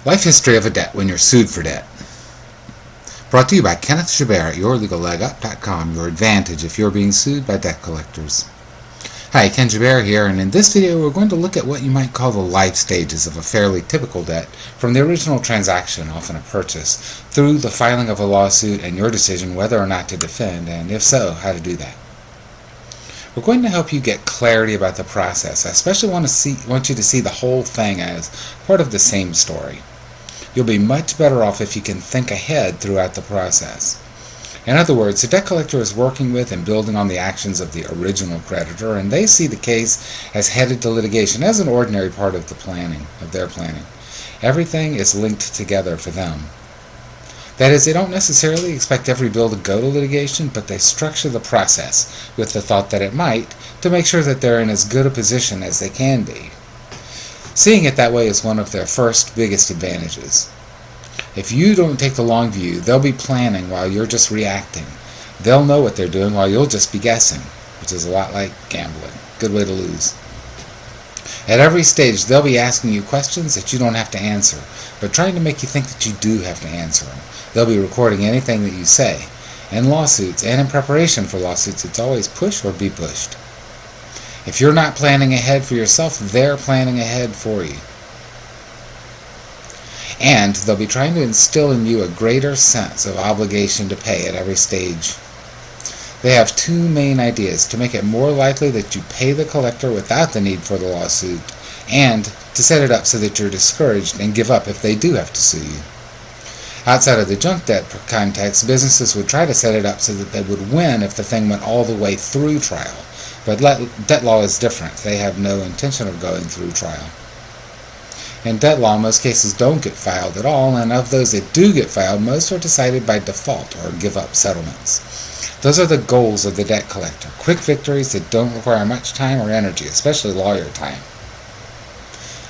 Life history of a debt when you're sued for debt. Brought to you by Kenneth Chabert at yourlegallegup.com, your advantage if you're being sued by debt collectors. Hi, Ken Chabert here, and in this video we're going to look at what you might call the life stages of a fairly typical debt, from the original transaction, often a purchase, through the filing of a lawsuit and your decision whether or not to defend, and if so, how to do that. We're going to help you get clarity about the process. I especially want you to see the whole thing as part of the same story. You'll be much better off if you can think ahead throughout the process. In other words, the debt collector is working with and building on the actions of the original creditor, and they see the case as headed to litigation as an ordinary part of their planning. Everything is linked together for them. That is, they don't necessarily expect every bill to go to litigation, but they structure the process with the thought that it might, to make sure that they're in as good a position as they can be. Seeing it that way is one of their first biggest advantages. If you don't take the long view, they'll be planning while you're just reacting. They'll know what they're doing while you'll just be guessing, which is a lot like gambling. Good way to lose. At every stage, they'll be asking you questions that you don't have to answer, but trying to make you think that you do have to answer them. They'll be recording anything that you say. In lawsuits, and in preparation for lawsuits, it's always push or be pushed. If you're not planning ahead for yourself, they're planning ahead for you. And they'll be trying to instill in you a greater sense of obligation to pay at every stage. They have two main ideas: to make it more likely that you pay the collector without the need for the lawsuit, and to set it up so that you're discouraged and give up if they do have to sue you. Outside of the junk debt context, businesses would try to set it up so that they would win if the thing went all the way through trial. But debt law is different. They have no intention of going through trial. In debt law, most cases don't get filed at all, and of those that do get filed, most are decided by default or give-up settlements. Those are the goals of the debt collector: quick victories that don't require much time or energy, especially lawyer time.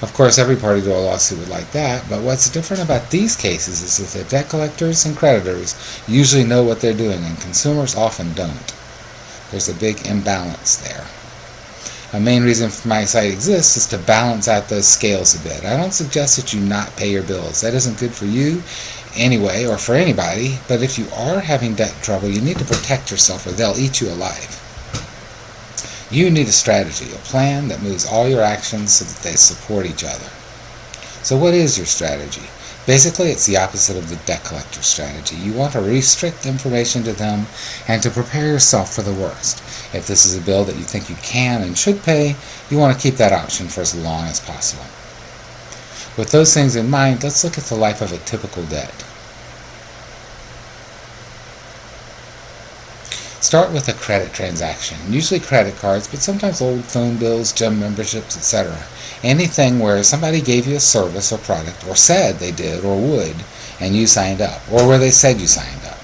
Of course, every party to a lawsuit would like that, but what's different about these cases is that the debt collectors and creditors usually know what they're doing, and consumers often don't. There's a big imbalance there. A main reason my site exists is to balance out those scales a bit. I don't suggest that you not pay your bills. That isn't good for you anyway, or for anybody, but if you are having debt trouble, you need to protect yourself or they'll eat you alive. You need a strategy, a plan that moves all your actions so that they support each other. So what is your strategy? Basically, it's the opposite of the debt collector strategy. You want to restrict information to them and to prepare yourself for the worst. If this is a bill that you think you can and should pay, you want to keep that option for as long as possible. With those things in mind, let's look at the life of a typical debt. Start with a credit transaction, usually credit cards, but sometimes old phone bills, gym memberships, etc. Anything where somebody gave you a service or product, or said they did or would, and you signed up, or where they said you signed up.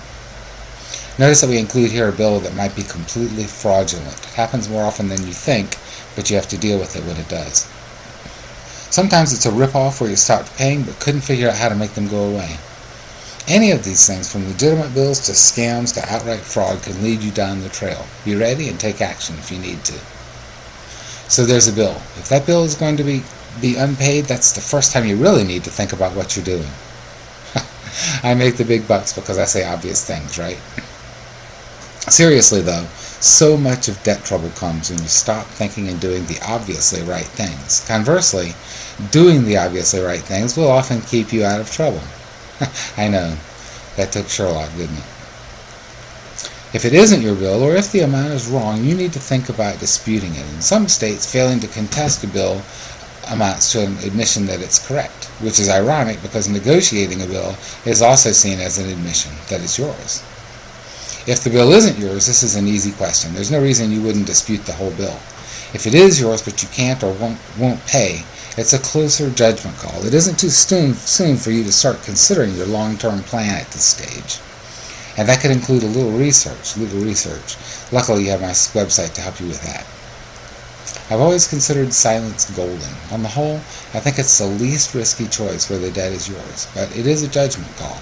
Notice that we include here a bill that might be completely fraudulent. It happens more often than you think, but you have to deal with it when it does. Sometimes it's a rip-off where you stopped paying but couldn't figure out how to make them go away. Any of these things, from legitimate bills to scams to outright fraud, can lead you down the trail. Be ready and take action if you need to. So there's a bill. If that bill is going to be unpaid, that's the first time you really need to think about what you're doing. I make the big bucks because I say obvious things, right? Seriously though, so much of debt trouble comes when you stop thinking and doing the obviously right things. Conversely, doing the obviously right things will often keep you out of trouble. I know, that took Sherlock, didn't it? If it isn't your bill, or if the amount is wrong, you need to think about disputing it. In some states, failing to contest a bill amounts to an admission that it's correct, which is ironic because negotiating a bill is also seen as an admission that it's yours. If the bill isn't yours, this is an easy question. There's no reason you wouldn't dispute the whole bill. If it is yours but you can't or won't pay, it's a closer judgment call. It isn't too soon for you to start considering your long-term plan at this stage. And that could include a little research, legal research. Luckily, you have my website to help you with that. I've always considered silence golden. On the whole, I think it's the least risky choice where the debt is yours, but it is a judgment call.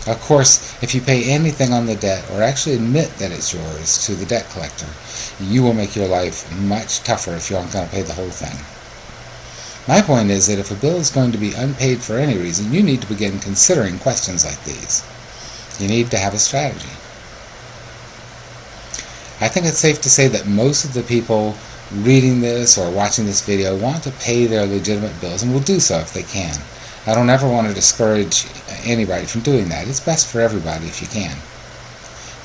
Of course, if you pay anything on the debt or actually admit that it's yours to the debt collector, you will make your life much tougher if you aren't going to pay the whole thing. My point is that if a bill is going to be unpaid for any reason, you need to begin considering questions like these. You need to have a strategy. I think it's safe to say that most of the people reading this or watching this video want to pay their legitimate bills and will do so if they can. I don't ever want to discourage anybody from doing that. It's best for everybody if you can.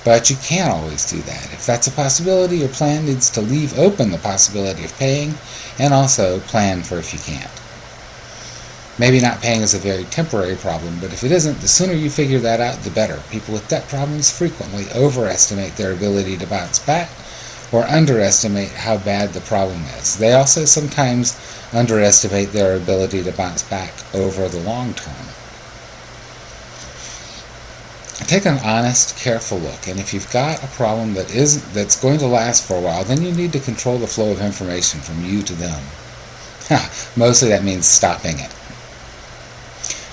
But you can't always do that. If that's a possibility, your plan needs to leave open the possibility of paying and also plan for if you can't. Maybe not paying is a very temporary problem, but if it isn't, the sooner you figure that out, the better. People with debt problems frequently overestimate their ability to bounce back or underestimate how bad the problem is. They also sometimes underestimate their ability to bounce back over the long term. Take an honest, careful look, and if you've got a problem that's going to last for a while, then you need to control the flow of information from you to them. Mostly that means stopping it.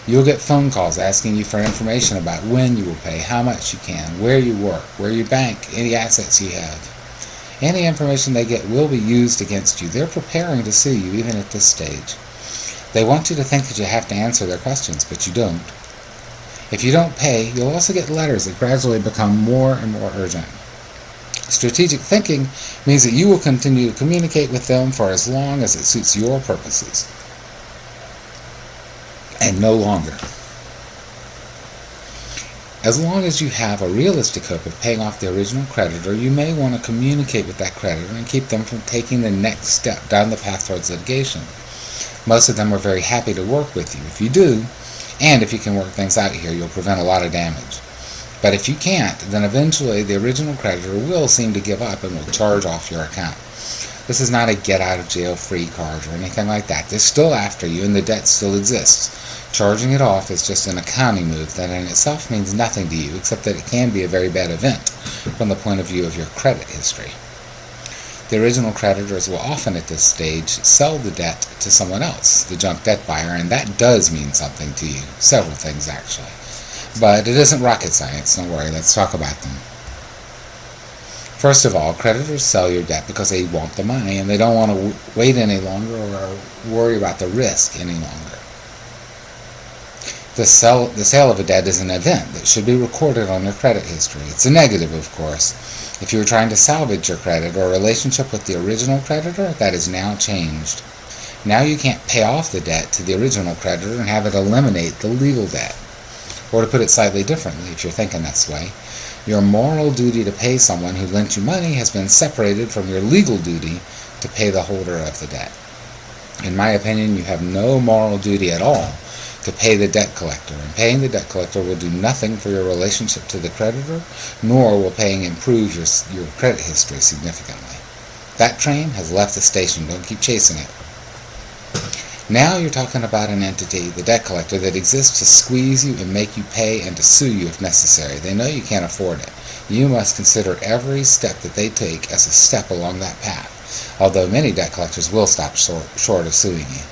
You'll get phone calls asking you for information about when you will pay, how much you can, where you work, where you bank, any assets you have. Any information they get will be used against you. They're preparing to sue you even at this stage. They want you to think that you have to answer their questions, but you don't. If you don't pay, you'll also get letters that gradually become more and more urgent. Strategic thinking means that you will continue to communicate with them for as long as it suits your purposes, and no longer. As long as you have a realistic hope of paying off the original creditor, you may want to communicate with that creditor and keep them from taking the next step down the path towards litigation. Most of them are very happy to work with you. If you do, and if you can work things out here, you'll prevent a lot of damage. But if you can't, then eventually the original creditor will seem to give up and will charge off your account. This is not a get-out-of-jail-free card or anything like that. They're still after you and the debt still exists. Charging it off is just an accounting move that in itself means nothing to you, except that it can be a very bad event from the point of view of your credit history. The original creditors will often at this stage sell the debt to someone else, the junk debt buyer, and that does mean something to you. Several things, actually. But it isn't rocket science, don't worry, let's talk about them. First of all, creditors sell your debt because they want the money and they don't want to wait any longer or worry about the risk any longer. The sale of a debt is an event that should be recorded on your credit history. It's a negative, of course. If you were trying to salvage your credit or relationship with the original creditor, that is now changed. Now you can't pay off the debt to the original creditor and have it eliminate the legal debt. Or to put it slightly differently, if you're thinking this way, your moral duty to pay someone who lent you money has been separated from your legal duty to pay the holder of the debt. In my opinion, you have no moral duty at all to pay the debt collector, and paying the debt collector will do nothing for your relationship to the creditor, nor will paying improve your credit history significantly. That train has left the station. Don't keep chasing it. Now you're talking about an entity, the debt collector, that exists to squeeze you and make you pay and to sue you if necessary. They know you can't afford it. You must consider every step that they take as a step along that path, although many debt collectors will stop short of suing you.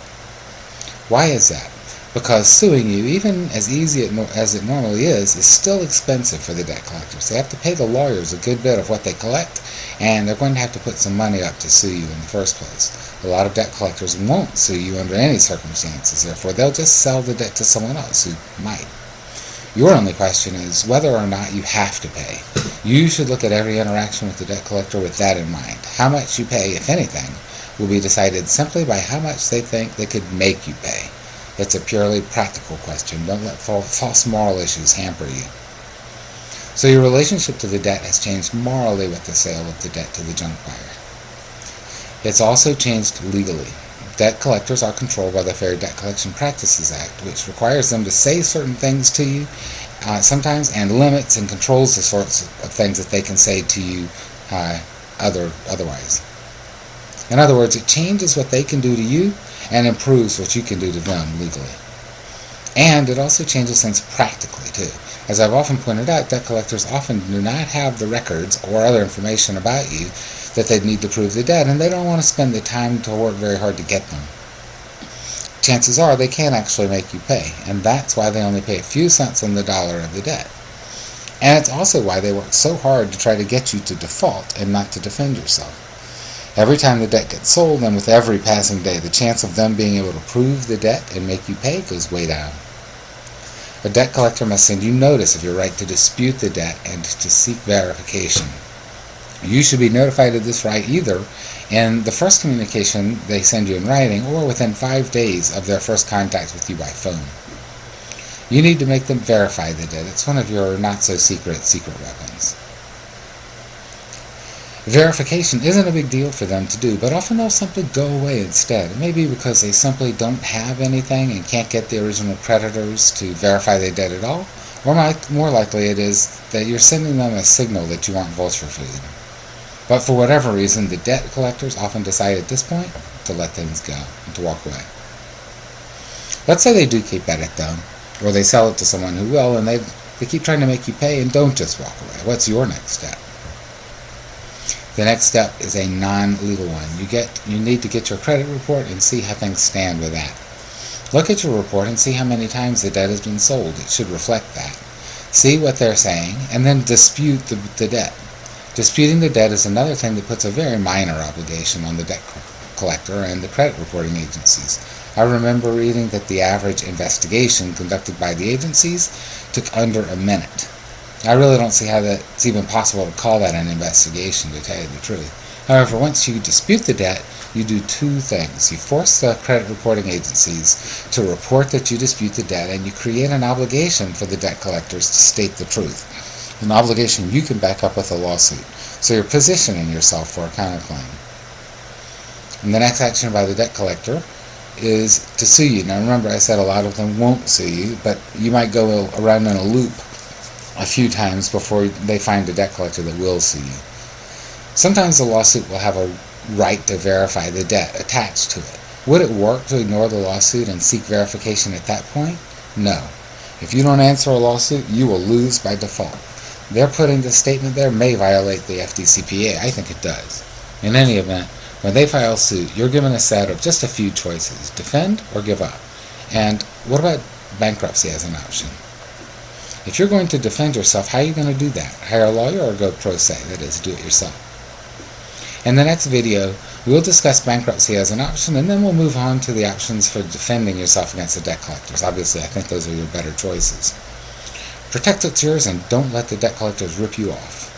Why is that? Because suing you, even as easy as it normally is still expensive for the debt collectors. They have to pay the lawyers a good bit of what they collect, and they're going to have to put some money up to sue you in the first place. A lot of debt collectors won't sue you under any circumstances, therefore they'll just sell the debt to someone else who might. Your only question is whether or not you have to pay. You should look at every interaction with the debt collector with that in mind. How much you pay, if anything, will be decided simply by how much they think they could make you pay. It's a purely practical question. Don't let false moral issues hamper you. So your relationship to the debt has changed morally with the sale of the debt to the junk buyer. It's also changed legally. Debt collectors are controlled by the Fair Debt Collection Practices Act, which requires them to say certain things to you sometimes, and limits and controls the sorts of things that they can say to you otherwise. In other words, it changes what they can do to you and improves what you can do to them legally. And it also changes things practically, too. As I've often pointed out, debt collectors often do not have the records or other information about you that they'd need to prove the debt, and they don't want to spend the time to work very hard to get them. Chances are they can't actually make you pay, and that's why they only pay a few cents on the dollar of the debt. And it's also why they work so hard to try to get you to default and not to defend yourself. Every time the debt gets sold, and with every passing day, the chance of them being able to prove the debt and make you pay goes way down. A debt collector must send you notice of your right to dispute the debt and to seek verification. You should be notified of this right either in the first communication they send you in writing or within 5 days of their first contact with you by phone. You need to make them verify the debt. It's one of your not-so-secret weapons. Verification isn't a big deal for them to do, but often they'll simply go away instead. It may be because they simply don't have anything and can't get the original creditors to verify their debt at all, or more likely it is that you're sending them a signal that you want vulture food. But for whatever reason, the debt collectors often decide at this point to let things go and to walk away. Let's say they do keep at it though, or they sell it to someone who will, and they keep trying to make you pay and don't just walk away. What's your next step? The next step is a non-legal one. You need to get your credit report and see how things stand with that. Look at your report and see how many times the debt has been sold. It should reflect that. See what they're saying, and then dispute the debt. Disputing the debt is another thing that puts a very minor obligation on the debt collector and the credit reporting agencies. I remember reading that the average investigation conducted by the agencies took under a minute. I really don't see how that's even possible to call that an investigation, to tell you the truth. However, once you dispute the debt, you do two things. You force the credit reporting agencies to report that you dispute the debt, and you create an obligation for the debt collectors to state the truth. An obligation you can back up with a lawsuit. So you're positioning yourself for a counterclaim. And the next action by the debt collector is to sue you. Now remember, I said a lot of them won't sue you, but you might go around in a loop a few times before they find a debt collector that will sue you. Sometimes the lawsuit will have a right to verify the debt attached to it. Would it work to ignore the lawsuit and seek verification at that point? No. If you don't answer a lawsuit, you will lose by default. Their putting this statement there may violate the FDCPA. I think it does. In any event, when they file suit, you're given a set of just a few choices: defend or give up. And what about bankruptcy as an option? If you're going to defend yourself, how are you going to do that? Hire a lawyer or go pro se, that is, do it yourself. In the next video, we'll discuss bankruptcy as an option, and then we'll move on to the options for defending yourself against the debt collectors. Obviously, I think those are your better choices. Protect what's yours and don't let the debt collectors rip you off.